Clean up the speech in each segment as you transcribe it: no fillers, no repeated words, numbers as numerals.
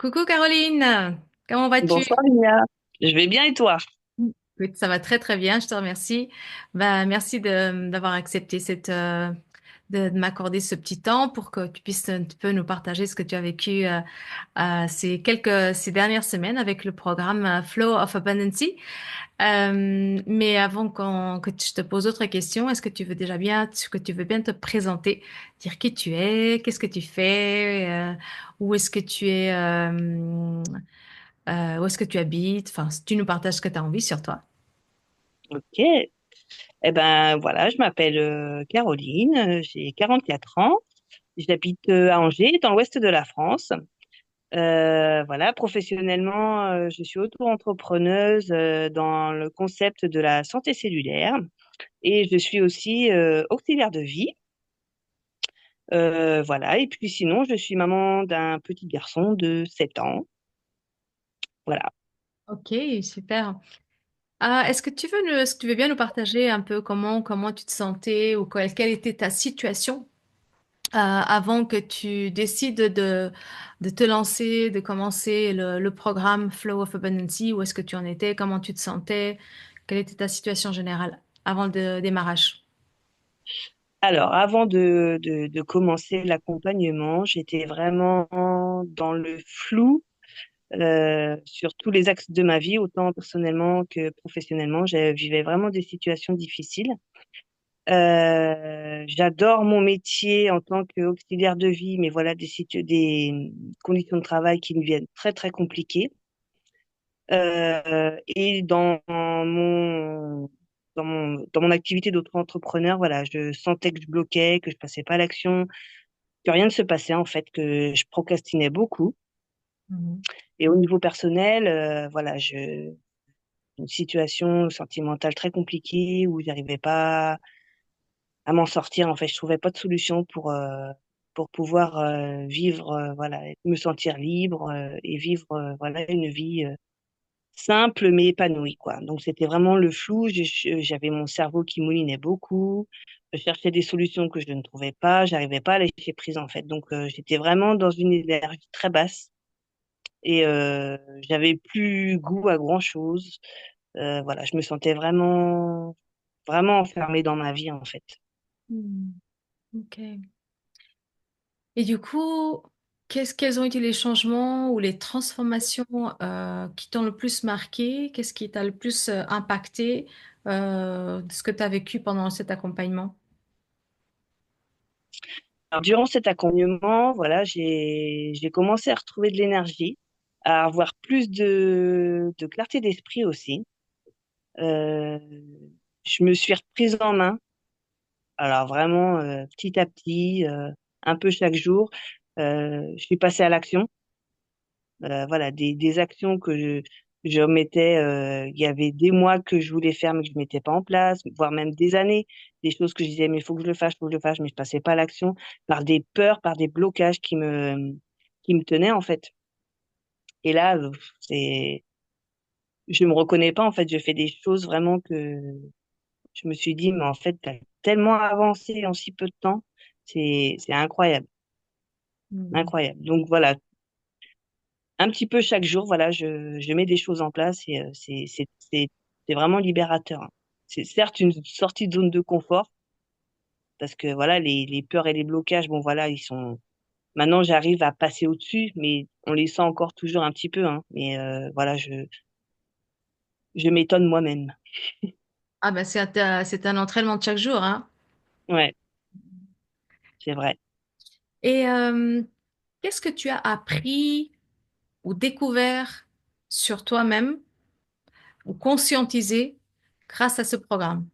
Coucou Caroline, comment vas-tu? Bonsoir Lia. Je vais bien et toi? Écoute, ça va très très bien, je te remercie. Merci d'avoir accepté de m'accorder ce petit temps pour que tu puisses un petit peu nous partager ce que tu as vécu ces dernières semaines avec le programme Flow of Abundance. Mais avant que je te pose d'autres questions, est-ce que tu veux bien te présenter, dire qui tu es, qu'est-ce que tu fais, où est-ce que tu es, où est-ce que tu habites, enfin, si tu nous partages ce que tu as envie sur toi. Ok. Eh ben voilà, je m'appelle Caroline, j'ai 44 ans, j'habite à Angers, dans l'ouest de la France. Voilà, professionnellement, je suis auto-entrepreneuse dans le concept de la santé cellulaire et je suis aussi auxiliaire de vie. Voilà, et puis sinon, je suis maman d'un petit garçon de 7 ans. Voilà. Ok, super. Est-ce que tu veux bien nous partager un peu comment tu te sentais ou quelle était ta situation avant que tu décides de te lancer, de commencer le programme Flow of Abundance? Où est-ce que tu en étais? Comment tu te sentais? Quelle était ta situation générale avant le démarrage? Alors, avant de commencer l'accompagnement, j'étais vraiment dans le flou sur tous les axes de ma vie, autant personnellement que professionnellement. Je vivais vraiment des situations difficiles. J'adore mon métier en tant qu'auxiliaire de vie, mais voilà des conditions de travail qui me viennent très très compliquées. Et dans mon activité d'auto-entrepreneur, voilà, je sentais que je bloquais, que je passais pas à l'action, que rien ne se passait en fait, que je procrastinais beaucoup. Mhm. Et au niveau personnel, voilà, une situation sentimentale très compliquée où j'arrivais pas à m'en sortir. En fait, je trouvais pas de solution pour pouvoir vivre, voilà, me sentir libre et vivre, voilà, une vie simple mais épanouie, quoi. Donc c'était vraiment le flou. J'avais mon cerveau qui moulinait beaucoup. Je cherchais des solutions que je ne trouvais pas. J'arrivais pas à lâcher prise en fait. Donc j'étais vraiment dans une énergie très basse et j'avais plus goût à grand chose. Voilà, je me sentais vraiment vraiment enfermée dans ma vie en fait. Hmm. Ok. Et du coup, quels ont été les changements ou les transformations qui t'ont le plus marqué? Qu'est-ce qui t'a le plus impacté de ce que tu as vécu pendant cet accompagnement? Alors, durant cet accompagnement, voilà, j'ai commencé à retrouver de l'énergie, à avoir plus de clarté d'esprit aussi. Euh, je me suis reprise en main. Alors vraiment, petit à petit, un peu chaque jour, je suis passée à l'action. Voilà, des actions que je mettais, il y avait des mois que je voulais faire mais que je mettais pas en place, voire même des années, des choses que je disais mais il faut que je le fasse, faut que je le fasse, mais je passais pas à l'action par des peurs, par des blocages qui me tenaient en fait. Et là, je me reconnais pas en fait, je fais des choses vraiment que je me suis dit mais en fait t'as tellement avancé en si peu de temps, c'est incroyable, Hmm. incroyable. Donc voilà, un petit peu chaque jour, voilà, je mets des choses en place et c'est vraiment libérateur, hein. C'est certes une sortie de zone de confort parce que voilà, les peurs et les blocages, bon voilà, ils sont. Maintenant, j'arrive à passer au-dessus, mais on les sent encore toujours un petit peu, hein. Mais voilà, je m'étonne moi-même. Ah ben c'est un entraînement de chaque jour, hein. Ouais, c'est vrai. Et qu'est-ce que tu as appris ou découvert sur toi-même ou conscientisé grâce à ce programme?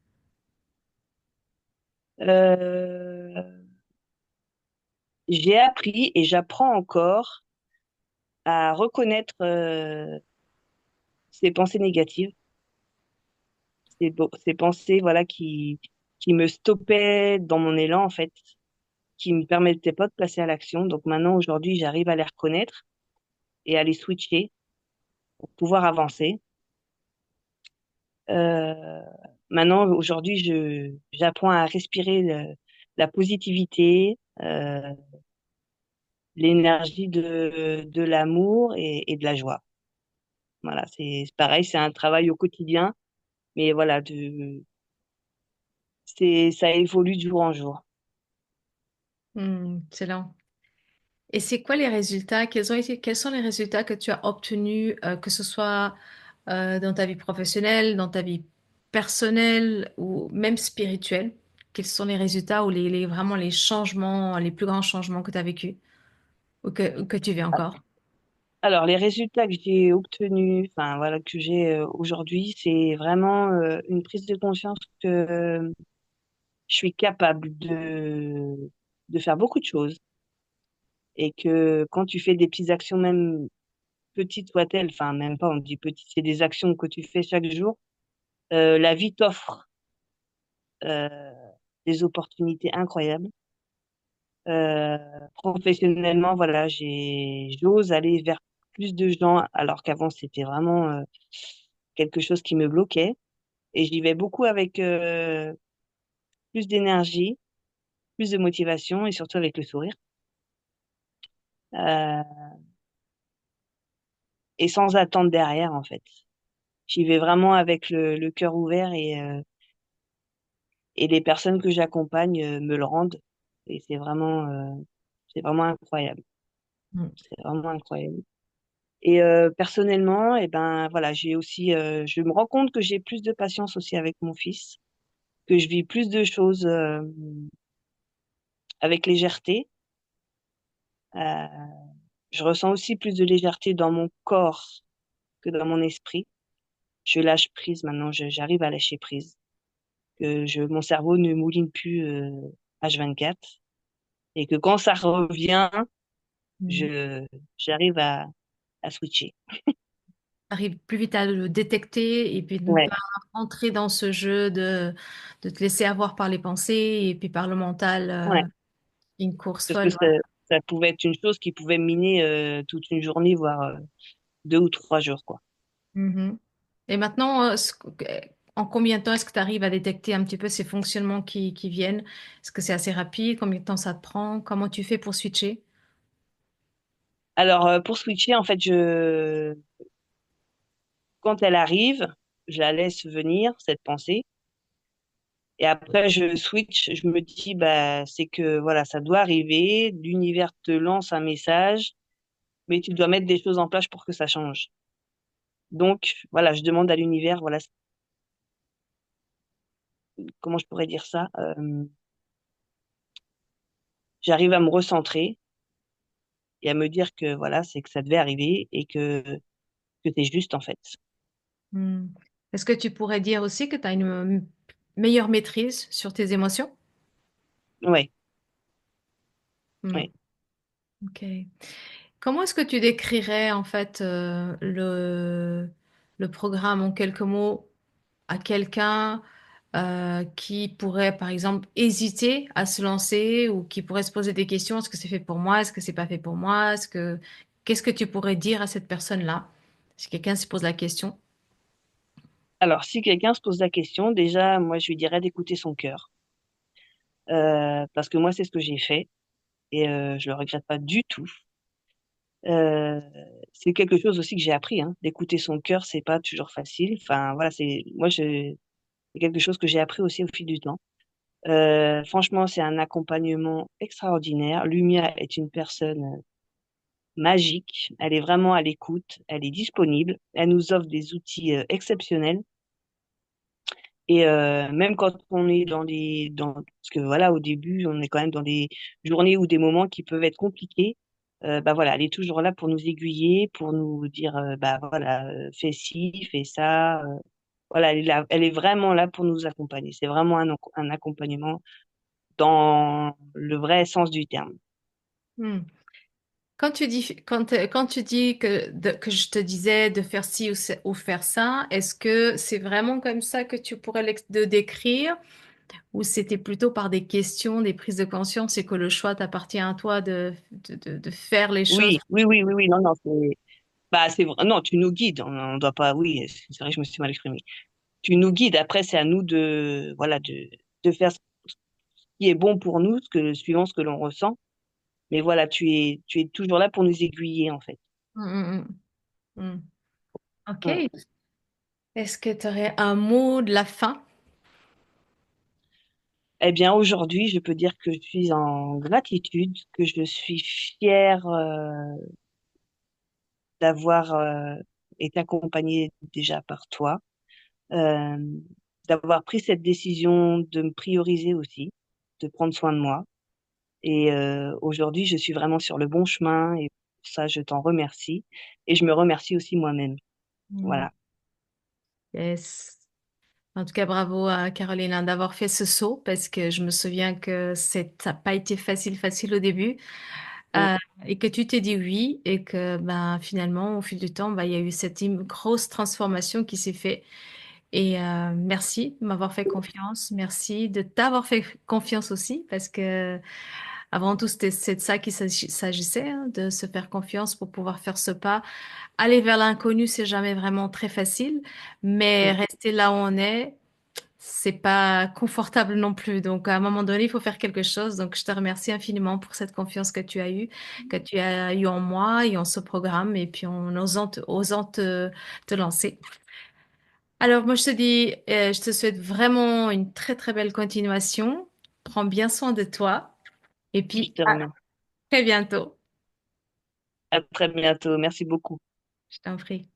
Euh, j'ai appris et j'apprends encore à reconnaître ces pensées négatives, ces pensées voilà qui me stoppaient dans mon élan en fait, qui me permettaient pas de passer à l'action. Donc maintenant aujourd'hui, j'arrive à les reconnaître et à les switcher pour pouvoir avancer. Euh, Maintenant aujourd'hui, j'apprends à respirer la positivité, l'énergie de l'amour et de la joie. Voilà, c'est pareil, c'est un travail au quotidien, mais voilà, ça évolue de jour en jour. Excellent. Et c'est quoi les résultats? Quels sont les résultats que tu as obtenus, que ce soit dans ta vie professionnelle, dans ta vie personnelle ou même spirituelle? Quels sont les résultats ou vraiment les changements, les plus grands changements que tu as vécus ou que tu vis encore? Alors, les résultats que j'ai obtenus, enfin voilà, que j'ai aujourd'hui, c'est vraiment une prise de conscience que je suis capable de faire beaucoup de choses et que quand tu fais des petites actions, même petites soient-elles, enfin même pas, on dit petites, c'est des actions que tu fais chaque jour, la vie t'offre euh, des opportunités incroyables. Euh, Professionnellement, voilà, j'ose aller vers plus de gens alors qu'avant c'était vraiment quelque chose qui me bloquait et j'y vais beaucoup avec plus d'énergie, plus de motivation et surtout avec le sourire euh, et sans attendre derrière en fait. J'y vais vraiment avec le cœur ouvert et les personnes que j'accompagne me le rendent et c'est vraiment incroyable. Mm. C'est vraiment incroyable. Et personnellement, et ben voilà, je me rends compte que j'ai plus de patience aussi avec mon fils, que je vis plus de choses avec légèreté. Euh, je ressens aussi plus de légèreté dans mon corps que dans mon esprit. Je lâche prise maintenant, j'arrive à lâcher prise. Mon cerveau ne mouline plus H24 et que quand ça revient, Mm. je j'arrive à switcher. Arrive plus vite à le détecter et puis de ne Ouais, pas entrer dans ce jeu de te laisser avoir par les pensées et puis par le mental, ouais, une course parce que folle. Voilà. ça pouvait être une chose qui pouvait miner toute une journée, voire 2 ou 3 jours, quoi. Mhm. Et maintenant, en combien de temps est-ce que tu arrives à détecter un petit peu ces fonctionnements qui viennent? Est-ce que c'est assez rapide? Combien de temps ça te prend? Comment tu fais pour switcher? Alors, pour switcher, en fait, quand elle arrive, je la laisse venir, cette pensée. Et après, je switch, je me dis, bah, c'est que, voilà, ça doit arriver. L'univers te lance un message, mais tu dois mettre des choses en place pour que ça change. Donc, voilà, je demande à l'univers, voilà, comment je pourrais dire ça? J'arrive à me recentrer et à me dire que, voilà, c'est que ça devait arriver et que c'est juste, en fait. Hmm. Est-ce que tu pourrais dire aussi que tu as une meilleure maîtrise sur tes émotions? Ouais, Hmm. ouais. Ok. Comment est-ce que tu décrirais en fait le programme en quelques mots à quelqu'un qui pourrait par exemple hésiter à se lancer ou qui pourrait se poser des questions, est-ce que c'est fait pour moi, est-ce que c'est pas fait pour moi, qu'est-ce que tu pourrais dire à cette personne-là si quelqu'un se pose la question? Alors, si quelqu'un se pose la question, déjà, moi, je lui dirais d'écouter son cœur. Parce que moi, c'est ce que j'ai fait et je le regrette pas du tout. Euh, c'est quelque chose aussi que j'ai appris, hein. D'écouter son cœur, c'est pas toujours facile. Enfin, voilà, c'est quelque chose que j'ai appris aussi au fil du temps. Franchement, c'est un accompagnement extraordinaire. Lumia est une personne magique. Elle est vraiment à l'écoute. Elle est disponible. Elle nous offre des outils exceptionnels. Et même quand on est parce que voilà, au début, on est quand même dans des journées ou des moments qui peuvent être compliqués. Bah voilà, elle est toujours là pour nous aiguiller, pour nous dire, bah voilà, fais ci, fais ça. Voilà, elle est là, elle est vraiment là pour nous accompagner. C'est vraiment un accompagnement dans le vrai sens du terme. Hmm. Quand tu dis que je te disais de faire ci ou faire ça, est-ce que c'est vraiment comme ça que tu pourrais de décrire? Ou c'était plutôt par des questions, des prises de conscience et que le choix t'appartient à toi de faire les choses. Oui, oui, oui, oui, oui, non, non, c'est vrai, non, tu nous guides. On doit pas, oui, c'est vrai que je me suis mal exprimée. Tu nous guides. Après, c'est à nous voilà, de faire qui est bon pour nous, suivant ce que l'on ressent. Mais voilà, tu es toujours là pour nous aiguiller, en fait. Mm, mm, mm. Mm. Ok. Est-ce que tu aurais un mot de la fin? Eh bien, aujourd'hui, je peux dire que je suis en gratitude, que je suis fière, d'avoir, été accompagnée déjà par toi, euh, d'avoir pris cette décision de me prioriser aussi, de prendre soin de moi. Et aujourd'hui, je suis vraiment sur le bon chemin et pour ça, je t'en remercie. Et je me remercie aussi moi-même. Mm. Voilà. Yes. En tout cas, bravo à Caroline hein, d'avoir fait ce saut parce que je me souviens que ça n'a pas été facile au début Mm. euh, et que tu t'es dit oui et que ben, finalement, au fil du temps, ben, il y a eu cette grosse transformation qui s'est faite. Et merci de m'avoir fait confiance. Merci de t'avoir fait confiance aussi parce que avant tout, c'est de ça qu'il s'agissait, hein, de se faire confiance pour pouvoir faire ce pas. Aller vers l'inconnu, c'est jamais vraiment très facile, mais Mm. rester là où on est, c'est pas confortable non plus. Donc, à un moment donné, il faut faire quelque chose. Donc, je te remercie infiniment pour cette confiance que tu as eue en moi et en ce programme, et puis en osant te lancer. Alors, moi, je te dis, je te souhaite vraiment une très, très belle continuation. Prends bien soin de toi, et Je puis te à remercie. très bientôt. À très bientôt. Merci beaucoup. Je t'en prie.